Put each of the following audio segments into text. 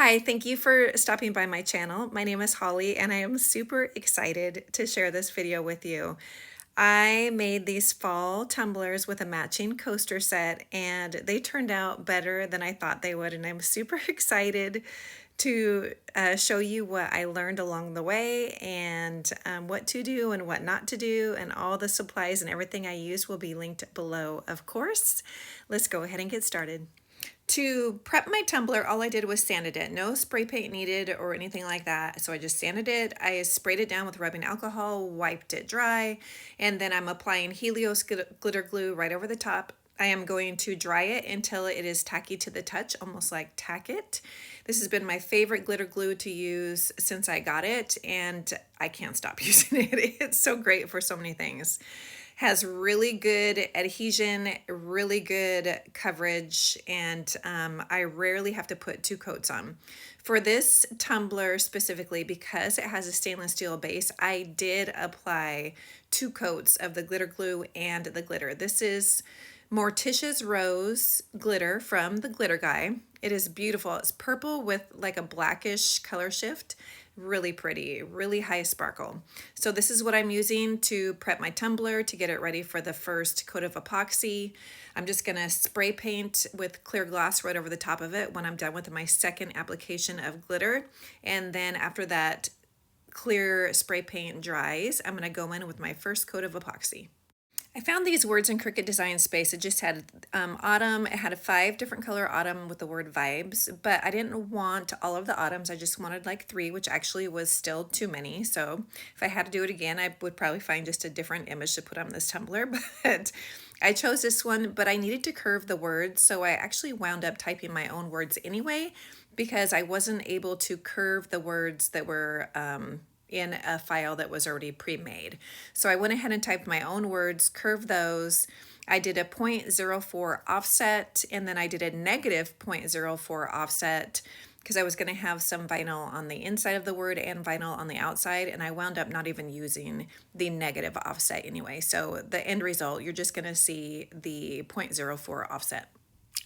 Hi, thank you for stopping by my channel. My name is Holly and I am super excited to share this video with you. I made these fall tumblers with a matching coaster set and they turned out better than I thought they would, and I'm super excited to show you what I learned along the way and what to do and what not to do, and all the supplies and everything I use will be linked below, of course. Let's go ahead and get started. To prep my tumbler, all I did was sanded it. No spray paint needed or anything like that. So I just sanded it. I sprayed it down with rubbing alcohol, wiped it dry, and then I'm applying Helios glitter glue right over the top. I am going to dry it until it is tacky to the touch, almost like tack it. This has been my favorite glitter glue to use since I got it, and I can't stop using it. It's so great for so many things. Has really good adhesion, really good coverage, and I rarely have to put two coats on. For this tumbler specifically, because it has a stainless steel base, I did apply two coats of the glitter glue and the glitter. This is Morticia's Rose glitter from the Glitter Guy. It is beautiful. It's purple with like a blackish color shift. Really pretty, really high sparkle. So this is what I'm using to prep my tumbler to get it ready for the first coat of epoxy. I'm just gonna spray paint with clear gloss right over the top of it when I'm done with my second application of glitter. And then after that clear spray paint dries, I'm gonna go in with my first coat of epoxy. I found these words in Cricut Design Space. It just had autumn. It had a 5 different color autumn with the word vibes, but I didn't want all of the autumns. I just wanted like 3, which actually was still too many. So if I had to do it again, I would probably find just a different image to put on this tumbler, but I chose this one, but I needed to curve the words. So I actually wound up typing my own words anyway, because I wasn't able to curve the words that were in a file that was already pre-made. So I went ahead and typed my own words, curved those. I did a 0.04 offset, and then I did a negative 0.04 offset because I was going to have some vinyl on the inside of the word and vinyl on the outside, and I wound up not even using the negative offset anyway. So the end result, you're just going to see the 0.04 offset.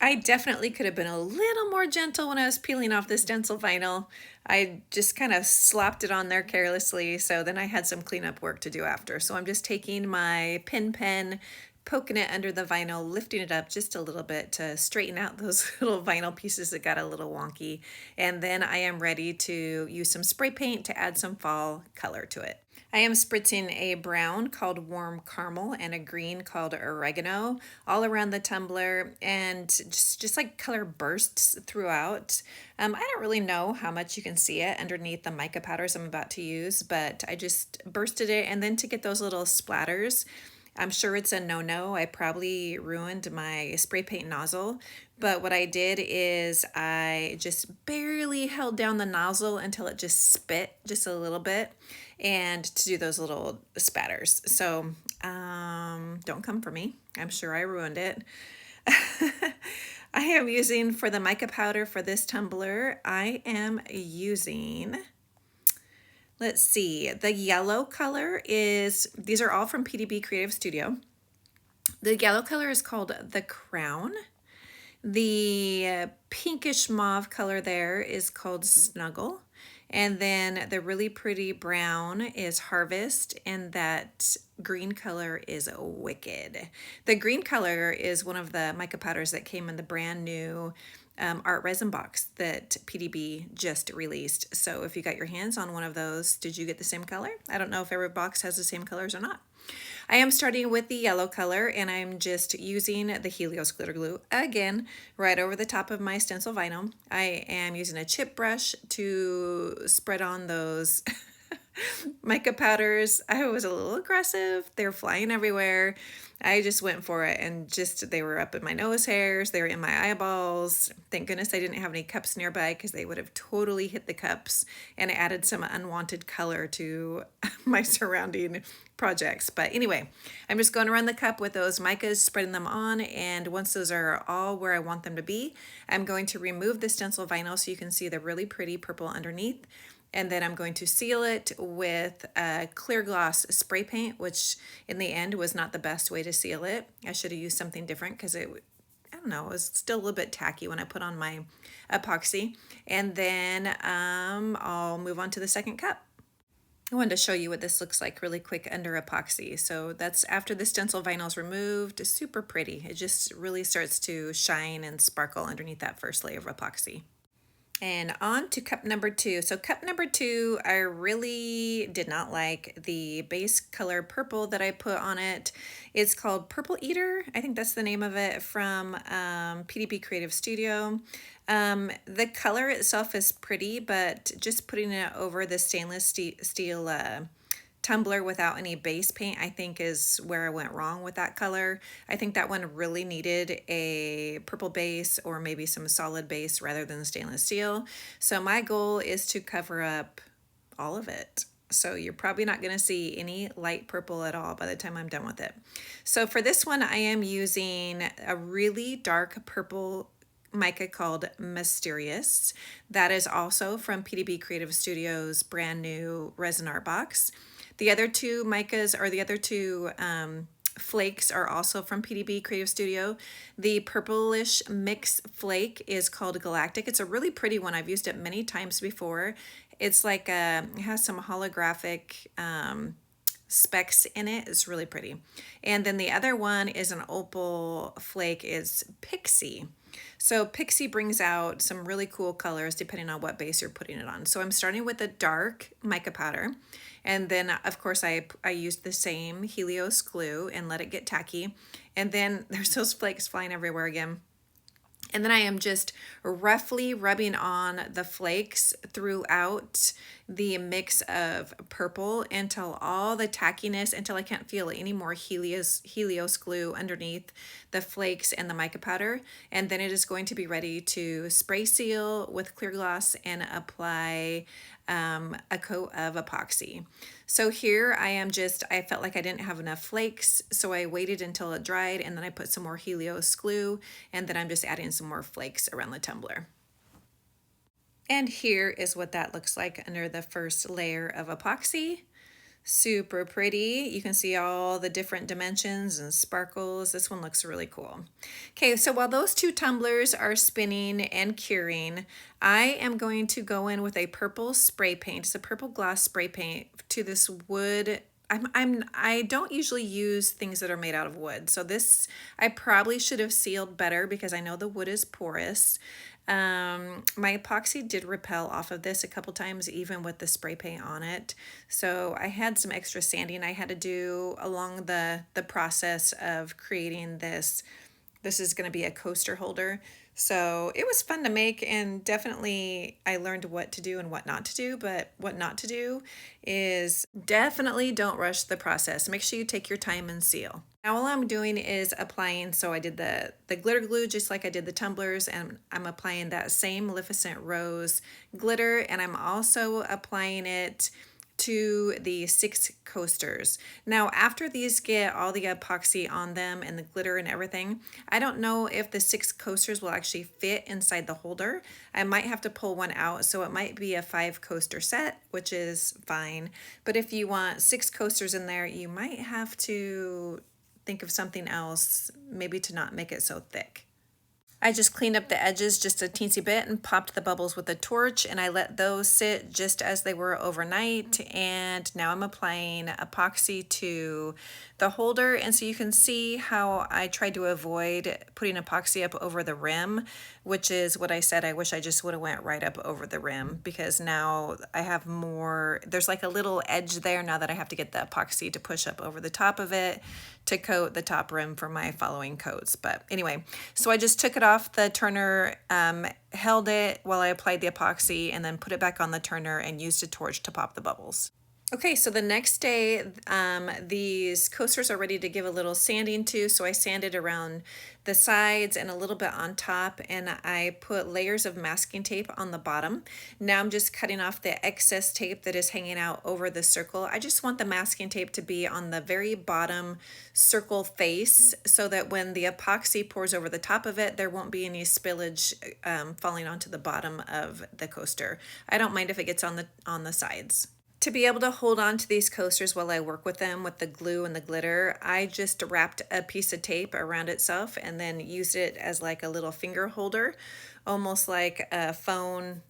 I definitely could have been a little more gentle when I was peeling off the stencil vinyl. I just kind of slopped it on there carelessly, so then I had some cleanup work to do after. So I'm just taking my pen, poking it under the vinyl, lifting it up just a little bit to straighten out those little vinyl pieces that got a little wonky. And then I am ready to use some spray paint to add some fall color to it. I am spritzing a brown called Warm Caramel and a green called Oregano all around the tumbler, and just like color bursts throughout. I don't really know how much you can see it underneath the mica powders I'm about to use, but I just bursted it, and then to get those little splatters, I'm sure it's a no-no. I probably ruined my spray paint nozzle, but what I did is I just barely held down the nozzle until it just spit just a little bit, and to do those little spatters. So don't come for me. I'm sure I ruined it. I am using, for the mica powder for this tumbler, I am using, let's see, the yellow color is, these are all from PDB Creative Studio. The yellow color is called the Crown. The pinkish mauve color there is called Snuggle. And then the really pretty brown is Harvest, and that green color is Wicked. The green color is one of the mica powders that came in the brand new art resin box that PDB just released. So if you got your hands on one of those, did you get the same color? I don't know if every box has the same colors or not. I am starting with the yellow color, and I'm just using the Helios glitter glue again right over the top of my stencil vinyl. I am using a chip brush to spread on those mica powders. I was a little aggressive. They're flying everywhere. I just went for it, and just they were up in my nose hairs. They were in my eyeballs. Thank goodness I didn't have any cups nearby, because they would have totally hit the cups and added some unwanted color to my surrounding projects. But anyway, I'm just going around the cup with those micas, spreading them on, and once those are all where I want them to be, I'm going to remove the stencil vinyl so you can see the really pretty purple underneath. And then I'm going to seal it with a clear gloss spray paint, which in the end was not the best way to seal it. I should have used something different because I don't don't know, it was still a little bit tacky when I put on my epoxy. And then I'll move on to the second cup. I wanted to show you what this looks like really quick under epoxy. So that's after the stencil vinyl is removed. It's super pretty. It just really starts to shine and sparkle underneath that first layer of epoxy. And on to cup number 2. So cup number 2, I really did not like the base color purple that I put on it. It's called Purple Eater. I think that's the name of it, from PDB Creative Studio. The color itself is pretty, but just putting it over the stainless steel tumbler without any base paint, I think, is where I went wrong with that color. I think that one really needed a purple base or maybe some solid base rather than stainless steel. So my goal is to cover up all of it. So you're probably not going to see any light purple at all by the time I'm done with it. So for this one, I am using a really dark purple mica called Mysterious. That is also from PDB Creative Studio's brand new resin art box. The other two micas, or the other two flakes, are also from PDB Creative Studio. The purplish mix flake is called Galactic. It's a really pretty one. I've used it many times before. It's like it has some holographic specks in it. It's really pretty. And then the other one is an opal flake, is Pixie. So Pixie brings out some really cool colors depending on what base you're putting it on. So I'm starting with a dark mica powder. And then, of course, I used the same Helios glue and let it get tacky. And then there's those flakes flying everywhere again. And then I am just roughly rubbing on the flakes throughout the mix of purple until all the tackiness, until I can't feel any more Helios glue underneath the flakes and the mica powder. And then it is going to be ready to spray seal with clear gloss and apply a coat of epoxy. So here I felt like I didn't have enough flakes, so I waited until it dried, and then I put some more Helios glue, and then I'm just adding some more flakes around the tumbler. And here is what that looks like under the first layer of epoxy. Super pretty. You can see all the different dimensions and sparkles. This one looks really cool. Okay, so while those two tumblers are spinning and curing, I am going to go in with a purple spray paint. It's a purple gloss spray paint to this wood. I don't usually use things that are made out of wood. So this, I probably should have sealed better because I know the wood is porous. My epoxy did repel off of this a couple times, even with the spray paint on it. So I had some extra sanding I had to do along the process of creating this. This is going to be a coaster holder. So it was fun to make, and definitely I learned what to do and what not to do. But what not to do is definitely don't rush the process. Make sure you take your time and seal. Now all I'm doing is applying, so I did the glitter glue just like I did the tumblers, and I'm applying that same Maleficent Rose glitter, and I'm also applying it to the 6 coasters. Now after these get all the epoxy on them and the glitter and everything, I don't know if the 6 coasters will actually fit inside the holder. I might have to pull one out, so it might be a 5 coaster set, which is fine. But if you want 6 coasters in there, you might have to think of something else, maybe to not make it so thick. I just cleaned up the edges just a teensy bit and popped the bubbles with a torch, and I let those sit just as they were overnight. And now I'm applying epoxy to the holder, and so you can see how I tried to avoid putting epoxy up over the rim, which is what I said. I wish I just would have went right up over the rim, because now I have more, there's like a little edge there now that I have to get the epoxy to push up over the top of it to coat the top rim for my following coats. But anyway, so I just took it off the turner, held it while I applied the epoxy, and then put it back on the turner and used a torch to pop the bubbles. Okay, so the next day, these coasters are ready to give a little sanding to, so I sanded around the sides and a little bit on top, and I put layers of masking tape on the bottom. Now I'm just cutting off the excess tape that is hanging out over the circle. I just want the masking tape to be on the very bottom circle face, so that when the epoxy pours over the top of it, there won't be any spillage falling onto the bottom of the coaster. I don't mind if it gets on the sides. To be able to hold on to these coasters while I work with them with the glue and the glitter, I just wrapped a piece of tape around itself and then used it as like a little finger holder, almost like a phone,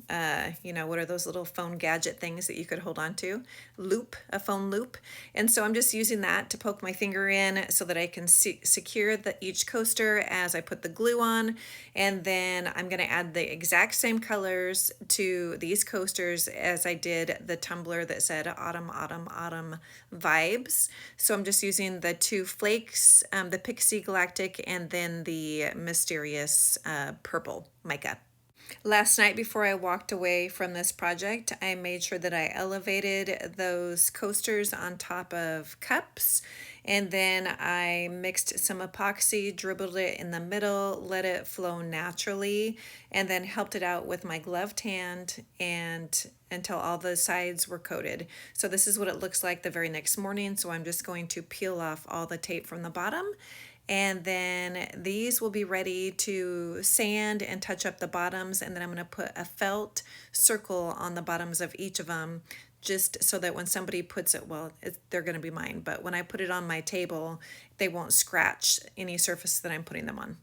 you know, what are those little phone gadget things that you could hold on to? Loop, a phone loop. And so I'm just using that to poke my finger in so that I can secure each coaster as I put the glue on. And then I'm going to add the exact same colors to these coasters as I did the tumbler that said autumn, autumn, autumn vibes. So I'm just using the two flakes, the Pixie Galactic, and then the mysterious purple mica. Last night before I walked away from this project, I made sure that I elevated those coasters on top of cups, and then I mixed some epoxy, dribbled it in the middle, let it flow naturally, and then helped it out with my gloved hand and until all the sides were coated. So this is what it looks like the very next morning. So I'm just going to peel off all the tape from the bottom, and then these will be ready to sand and touch up the bottoms, and then I'm going to put a felt circle on the bottoms of each of them, just so that when somebody puts it, well, they're going to be mine, but when I put it on my table, they won't scratch any surface that I'm putting them on.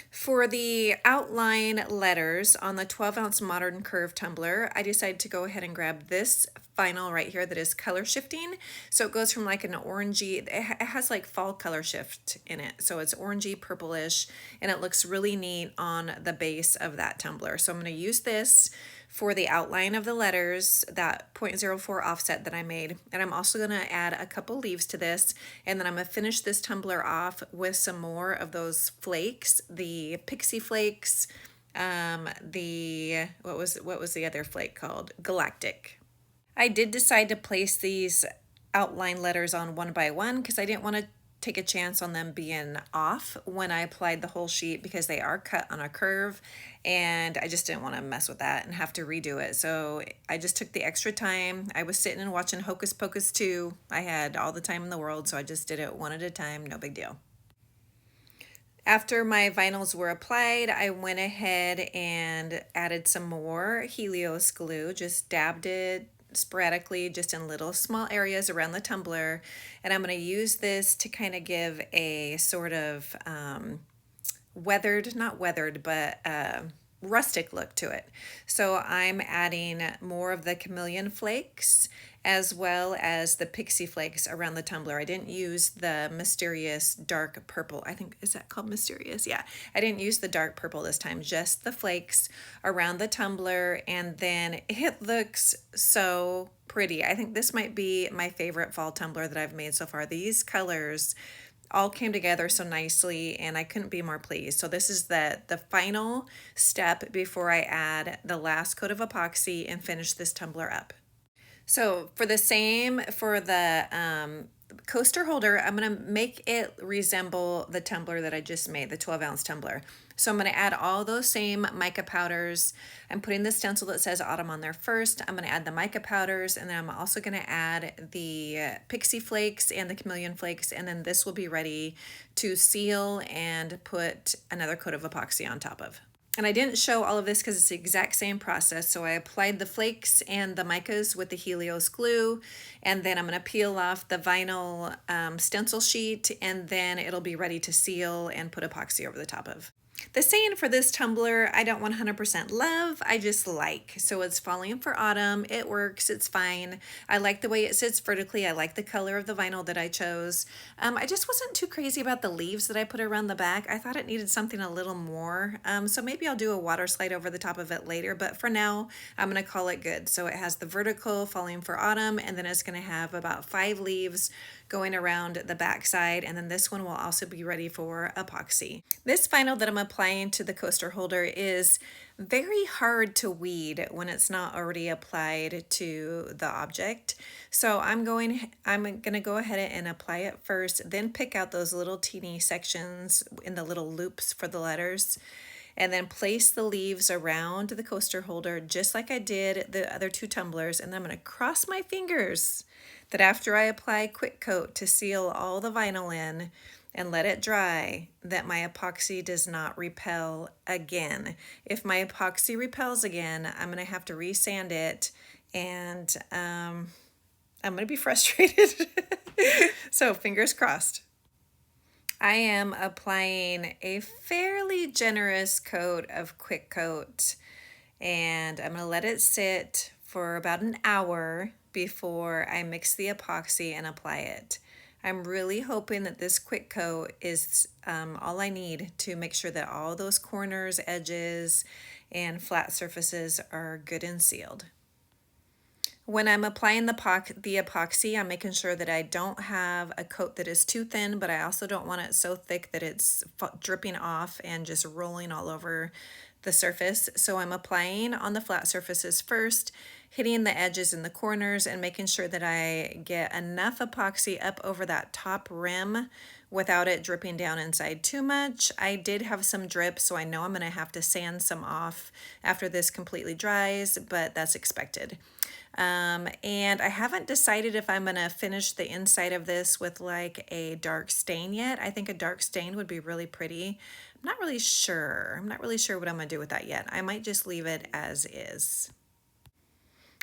For the outline letters on the 12-ounce Modern Curve tumbler, I decided to go ahead and grab this vinyl right here that is color shifting. So it goes from like an orangey, it has like fall color shift in it. So it's orangey purplish, and it looks really neat on the base of that tumbler. So I'm going to use this for the outline of the letters, that 0.04 offset that I made. And I'm also going to add a couple leaves to this, and then I'm going to finish this tumbler off with some more of those flakes, the Pixie flakes, the what was the other flake called? Galactic. I did decide to place these outline letters on one by one because I didn't want to take a chance on them being off when I applied the whole sheet, because they are cut on a curve and I just didn't want to mess with that and have to redo it. So I just took the extra time. I was sitting and watching Hocus Pocus 2. I had all the time in the world, so I just did it one at a time, no big deal. After my vinyls were applied, I went ahead and added some more Helios glue, just dabbed it sporadically just in little small areas around the tumbler, and I'm going to use this to kind of give a sort of not weathered, but rustic look to it. So I'm adding more of the Chameleon flakes as well as the Pixie flakes around the tumbler. I didn't use the mysterious dark purple. I think, is that called mysterious? Yeah, I didn't use the dark purple this time, just the flakes around the tumbler, and then it looks so pretty. I think this might be my favorite fall tumbler that I've made so far. These colors all came together so nicely, and I couldn't be more pleased. So this is the final step before I add the last coat of epoxy and finish this tumbler up. So for the coaster holder, I'm going to make it resemble the tumbler that I just made, the 12-ounce tumbler. So I'm going to add all those same mica powders. I'm putting the stencil that says autumn on there first. I'm going to add the mica powders, and then I'm also going to add the Pixie flakes and the Chameleon flakes, and then this will be ready to seal and put another coat of epoxy on top of. And I didn't show all of this because it's the exact same process. So I applied the flakes and the micas with the Helios glue, and then I'm going to peel off the vinyl stencil sheet, and then it'll be ready to seal and put epoxy over the top of. The saying for this tumbler, I don't 100% love, I just like. So it's falling for autumn, it works, it's fine. I like the way it sits vertically, I like the color of the vinyl that I chose. I just wasn't too crazy about the leaves that I put around the back. I thought it needed something a little more. So maybe I'll do a water slide over the top of it later, but for now, I'm gonna call it good. So it has the vertical falling for autumn, and then it's gonna have about 5 leaves going around the back side, and then this one will also be ready for epoxy. This vinyl that I'm applying to the coaster holder is very hard to weed when it's not already applied to the object. So I'm gonna go ahead and apply it first, then pick out those little teeny sections in the little loops for the letters, and then place the leaves around the coaster holder just like I did the other 2 tumblers, and then I'm going to cross my fingers that after I apply quick coat to seal all the vinyl in and let it dry, that my epoxy does not repel again. If my epoxy repels again, I'm going to have to resand it, and I'm gonna be frustrated. So fingers crossed. I am applying a fairly generous coat of Quick Coat, and I'm gonna let it sit for about an hour before I mix the epoxy and apply it. I'm really hoping that this Quick Coat is all I need to make sure that all those corners, edges, and flat surfaces are good and sealed. When I'm applying the epoxy, I'm making sure that I don't have a coat that is too thin, but I also don't want it so thick that it's dripping off and just rolling all over the surface. So I'm applying on the flat surfaces first, hitting the edges and the corners, and making sure that I get enough epoxy up over that top rim without it dripping down inside too much. I did have some drip, so I know I'm gonna have to sand some off after this completely dries, but that's expected. And I haven't decided if I'm gonna finish the inside of this with like a dark stain yet. I think a dark stain would be really pretty. I'm not really sure. I'm not really sure what I'm gonna do with that yet. I might just leave it as is.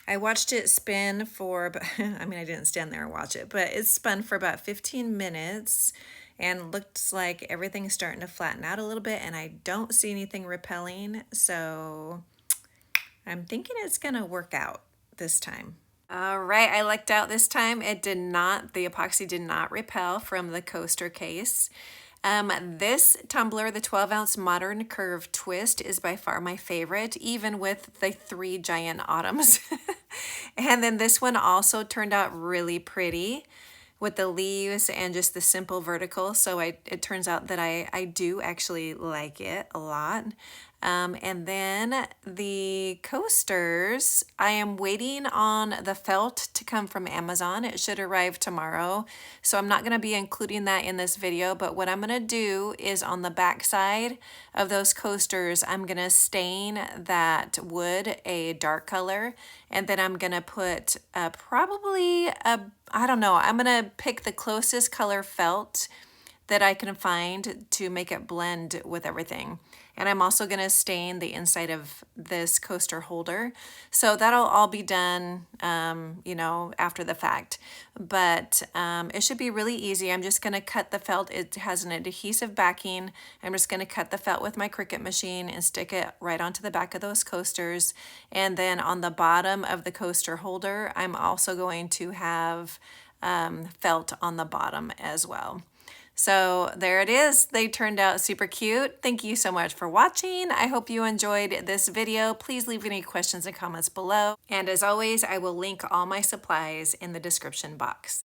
I watched it spin for, I mean, I didn't stand there and watch it, but it spun for about 15 minutes and looks like everything's starting to flatten out a little bit, and I don't see anything repelling, so I'm thinking it's gonna work out this time. All right, I lucked out this time. It did not, the epoxy did not repel from the coaster case. This tumbler, the 12-ounce Modern Curve Twist, is by far my favorite, even with the 3 giant autumns. And then this one also turned out really pretty with the leaves and just the simple vertical. So it turns out that I do actually like it a lot. And then the coasters, I am waiting on the felt to come from Amazon. It should arrive tomorrow. So I'm not going to be including that in this video, but what I'm going to do is on the back side of those coasters, I'm going to stain that wood a dark color, and then I'm going to put probably I don't know, I'm going to pick the closest color felt that I can find to make it blend with everything. And I'm also going to stain the inside of this coaster holder. So that'll all be done, you know, after the fact. But it should be really easy. I'm just going to cut the felt. It has an adhesive backing. I'm just going to cut the felt with my Cricut machine and stick it right onto the back of those coasters. And then on the bottom of the coaster holder, I'm also going to have felt on the bottom as well. So there it is. They turned out super cute. Thank you so much for watching. I hope you enjoyed this video. Please leave any questions and comments below. And as always, I will link all my supplies in the description box.